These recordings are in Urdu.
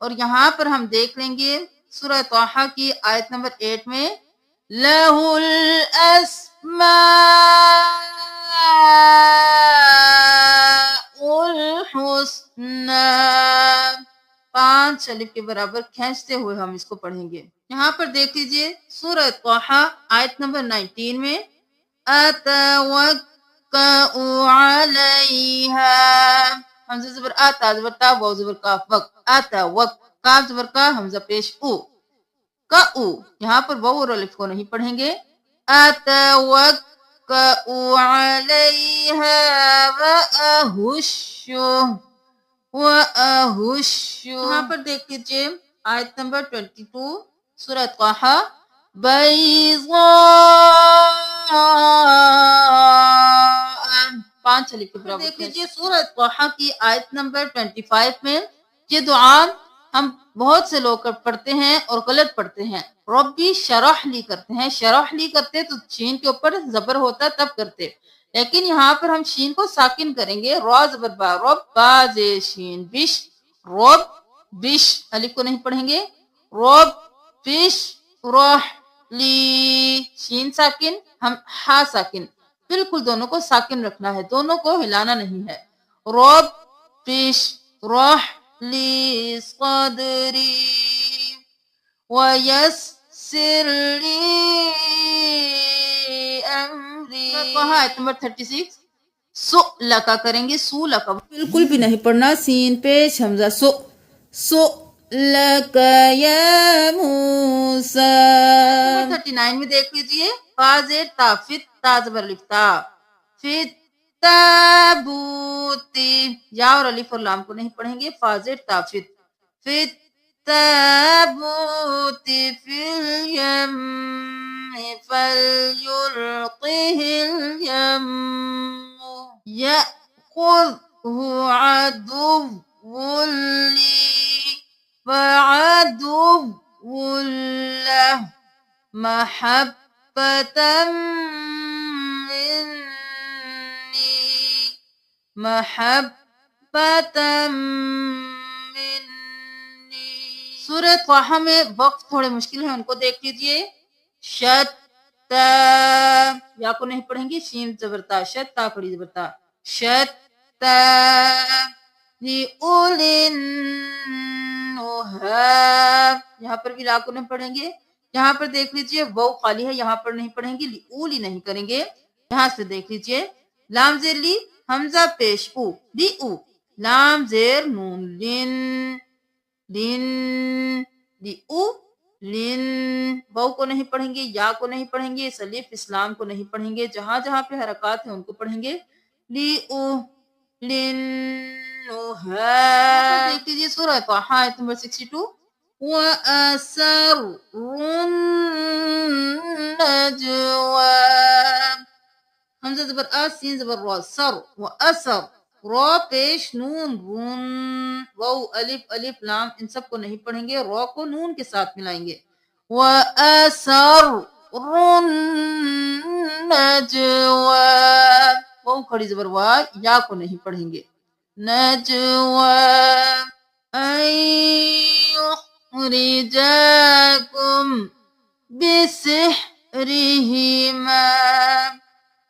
اور یہاں پر ہم دیکھ لیں گے سورہ طٰہٰ کی آیت نمبر 8 میں لَهُ الْأَسْمَاءُ الْحُسْنَى 5 الف کے برابر کھینچتے ہوئے ہم اس کو پڑھیں گے۔ یہاں پر دیکھ لیجئے سورہ طٰہٰ آیت نمبر 19 میں أَتَوَكَّأُ عَلَيْهَا حمزہ زبر آ تا زبر تا واو زبر کاف وق آتا وق کاف زبر کا حمزہ پیش او کا او یہاں پر واو اور الف کو نہیں پڑھیں گے أَتَوَكَّأُ عَلَيْهَا وَأَهُشُّ یہاں پر دیکھ لیجئے آیت نمبر 22 سورہ طٰہٰ بَيْضَاءَ 5 الف کے برابر دیکھ لیجئے سورہ طٰہٰ کی آیت نمبر 25 میں یہ دعا ہم بہت سے لوگ پڑھتے ہیں اور غلط پڑھتے ہیں، ربی شرح لی کرتے ہیں، شرح لی کرتے تو شین کے اوپر زبر ہوتا تب کرتے، لیکن یہاں پر ہم شین کو ساکن کریں گے، را زبر با رب با زے شین بش رب بش الف کو نہیں پڑھیں گے، رب بش رح لی شین ساکن ہم ہا ساکن بالکل دونوں کو ساکن رکھنا ہے، دونوں کو ہلانا نہیں ہے، رب بش رح لی صدری وَيَسِّرْ لِي أَمْرِي آیت نمبر 36 سو لکا کریں گے، سو لکا بالکل بھی نہیں پڑھنا، سین پیش حمزہ سو سو لکا یا موسیٰ 39 میں دیکھ لیجئے فا زیر تا فت تا زبر الف تا فت تابوتی یا اور الف اور لام کو نہیں پڑھیں گے، فا زیر تا فت فت التابوت في اليم فليلقه اليم يأخذه عدو لي وعدو له محبة سورہ طٰہٰ میں وقت تھوڑے مشکل ہیں، ان کو دیکھ لیجئے شت یا کو نہیں پڑھیں گے، شین زبرتا شت تا کھڑی زبرتا شت یہاں پر بھی لا کو نہیں پڑھیں گے، یہاں پر دیکھ لیجئے وہ خالی ہے، یہاں پر نہیں پڑھیں گے، اولی نہیں کریں گے، یہاں سے دیکھ لیجئے لام زیر لی حمزہ پیش او لی او لام زیر نون لن لن لی او لن واو کو نہیں پڑھیں گے، یا کو نہیں پڑھیں گے، اس الف اسلام کو نہیں پڑھیں گے، جہاں جہاں پہ حرکات ہیں ان کو پڑھیں گے لی او لن دیکھ لیجیے سورہ طٰہٰ آیت نمبر 62 وَأَسَرُّوا النَّجْوَى حمزہ زبر آ سین زبر را سر وَأَسَر را پیش نون رون واو الف الف لام ان سب کو نہیں پڑھیں گے، را کو نون کے ساتھ ملائیں گے وَأَسَرُّوا النَّجْوَى واو کھڑی زبر وا یا کو نہیں پڑھیں گے نجوى أن يخرجاكم بسحرهما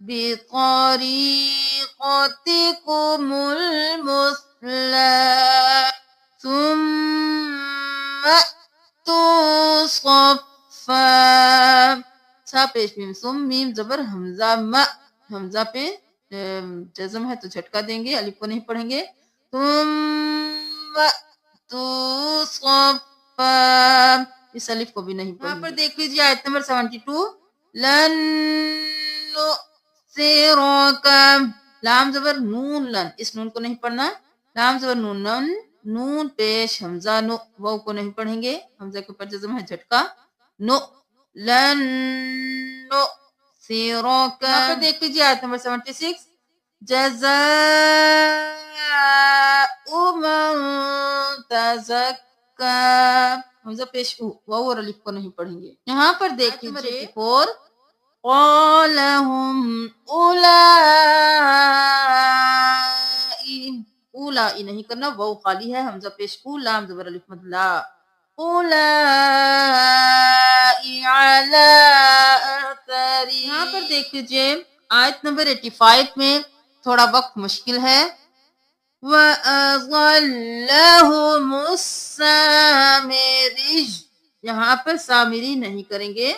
بطريقتكم المثلى ثم أتوا صفا سا پیش میم سم میم زبر حمزہ ما حمزہ پہ جزم ہے تو جھٹکا دیں گے، الف کو نہیں پڑھیں گے، ثم أتوا صفا اس الف کو بھی نہیں پڑھیں گے۔ یہاں پر دیکھ لیجیے آیت نمبر 72 لن نؤثرك لام زبر نون لن اس نون کو نہیں پڑھنا، لام زبر نون نن نون پیش حمزہ نو واو کو نہیں پڑھیں گے، حمزہ کے اوپر جزم ہے جھٹکا نو لن نؤثرك یہاں پر دیکھ لیجیے آیت نمبر 76 جزاء من تزکا حمزہ پیش او واو اور الف کو نہیں پڑھیں گے۔ یہاں پر دیکھ لیجیے قال هم أولئك اولا نہیں کرنا، واو خالی ہے، حمزہ پیش او، لام زبر الف مد لا، اولائی علی آثاری۔ یہاں پر دیکھ لیجئے آیت نمبر 85 میں تھوڑا وقت مشکل ہے، وَأَضَلَّهُمُ السَّامِرِجْ، یہاں پر سامری نہیں کریں گے،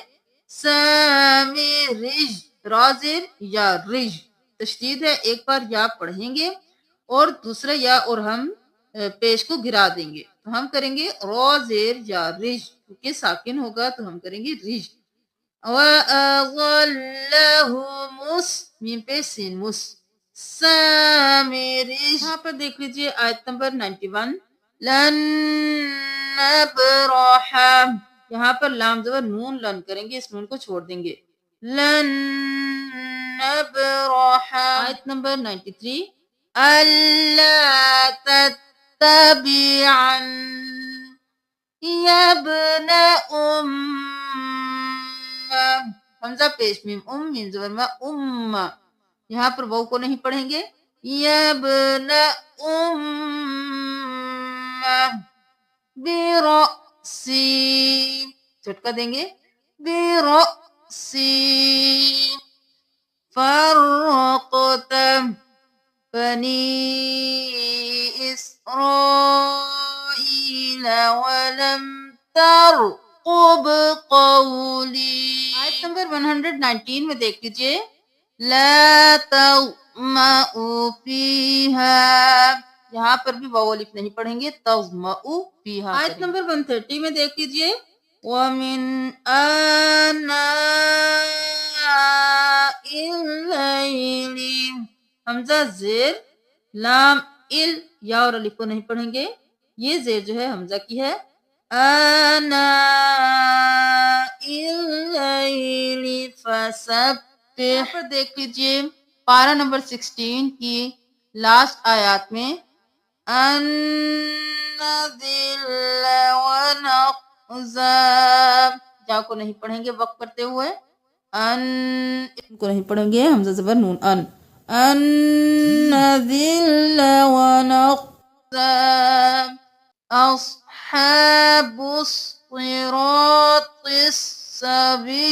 سامرج، رازر یا رج، تشدید ہے، ایک بار یا پڑھیں گے اور دوسرا یا اور ہم پیش کو گرا دیں گے، تو ہم کریں گے رازر یا رج، کیونکہ ساکن ہوگا تو ہم کریں گے رج۔ وَأَضَلَّهُمُ میم پہ سین مس سامرج۔ یہاں پر دیکھ لیجئے آیت نمبر 91، لن نبرح، یہاں پر لام زبر نون لن کریں گے، اس نون کو چھوڑ دیں گے، لن نبرح۔ آیت نمبر 93، اللہ تتبعن یبن حمزہ پیش میم میم زبر ما یہاں پر واو کو نہیں پڑھیں گے، یبن برأسی، جھٹکا دیں گے، برأسی فرقت بنی اسرائیل ولم ترقب قولی۔ آیت نمبر 119 میں دیکھ لیجئے، لا تغمأوا فیہا، یہاں پر بھی واو الف نہیں پڑھیں گے، تغمأوا فیہا۔ آیت نمبر 130 میں دیکھ لیجئے، وَمِنْ آنَاءِ اللَّيْلِ، حمزہ زیر، لام ال، یا اور الف کو نہیں پڑھیں گے، یہ زیر جو ہے حمزہ کی ہے، آنَاءِ اللَّيْلِ فَسَبِّحْ۔ یہاں پر دیکھ لیجئے پارہ نمبر 16 کی لاسٹ آیات میں، ان نذل ونخزى، جا کو نہیں پڑھیں گے وقت کرتے ہوئے، ان کو نہیں پڑھیں گے، حمزہ زبر نون ان نذل ونخزى اصحاب الصراط السوي